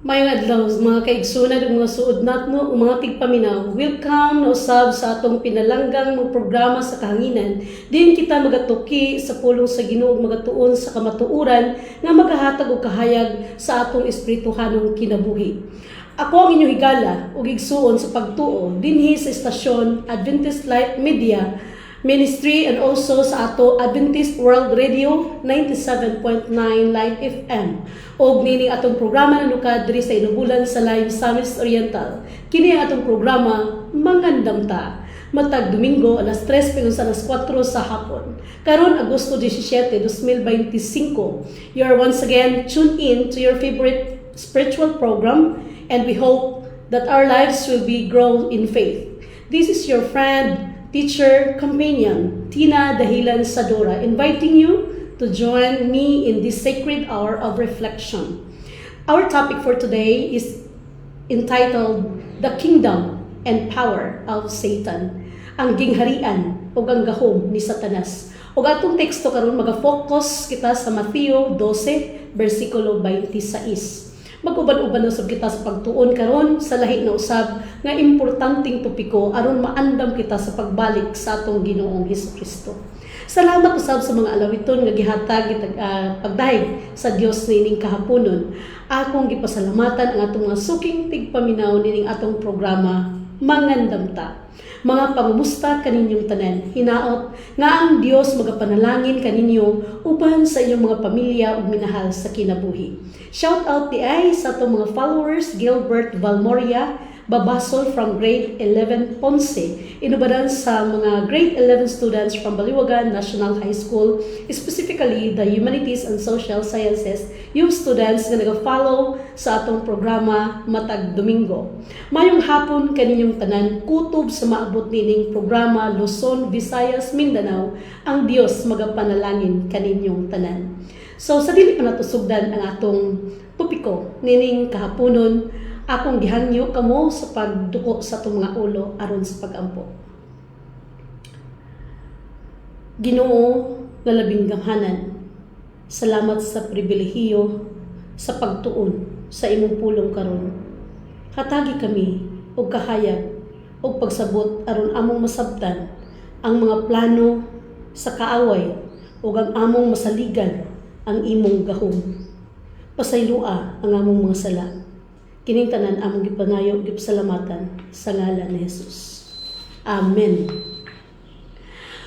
Mayong adlaw mga kaigsunan ug mga suod natno ug mga tigpaminaw. Welcome na usab sa atong pinalanggang mga programa sa kahanginan. Din kita magatuki sa pulong sa Ginoo ug magatuon sa kamatuoran nga magahatag og kahayag sa atong espirituhanong kinabuhi. Ako ang inyong higala ug igsuon sa pagtuo dinhi sa istasyon Adventist Light Media Ministry and also sa ato Adventist World Radio 97.9 Light FM. Og nini atong programa na lukad diri sa inubulan sa Live Samis Oriental. Kini atong programa Mangandam Ta. Matag Domingo alas 3 pingon sa alas 4 sa hapon. Karon Agosto 17, 2025. You are once again tuned in to your favorite spiritual program and we hope that our lives will be grow in faith. This is your friend, teacher, companion, Tina Dahilan Sadora, inviting you to join me in this sacred hour of reflection. Our topic for today is entitled The Kingdom and Power of Satan. Ang gingharian o ang gahom ni Satanas. O atong teksto karon mag-focus kita sa Mateo 12, versikulo 26. Mag-uban-uban na sab kita sa pagtuon karon sa lahi na usab nga importanteng topiko aron maandam kita sa pagbalik sa atong Ginoong Hesukristo. Salamat usab sa mga alawiton nga gihatag pagdahig sa Dios nining kahaponon. Akong gipasalamatan ang atong mga suking tigpaminaw nining atong programa Mangandam Ta. Mga pamumusta kaninyong tanan, hinaot nga ang Dios magapanalangin kaninyo uban sa inyong mga pamilya ug minahal sa kinabuhi. Shout out di ay sa atong mga followers Gilbert Valmoria, Babasol from grade 11 Ponce, inubadan sa mga grade 11 students from Baliwagan National High School, specifically the Humanities and Social Sciences, yung students na nag-follow sa atong programa Matag Domingo. Mayong hapon kaninyong tanan, kutob sa maabot nining programa Luzon, Visayas, Mindanao, ang Dios magapanalangin kaninyong tanan. So sa dili pa natusugdan ang atong topiko nining kahaponon, akong gihangyo kamo sa pagduko sa itong mga ulo aron sa pag-ampo. Ginoo nga labing gamhanan, salamat sa pribilehiyo sa pagtuon sa imong pulong karon. Hatagi kami og kahayag og pagsabot aron among masabtan ang mga plano sa kaaway ug ang among masaligan ang imong gahom. Pasaylua ang among mga sala. Kining tanan among gipanayo gipsalamatan sa ngalan ni Jesus. Amen.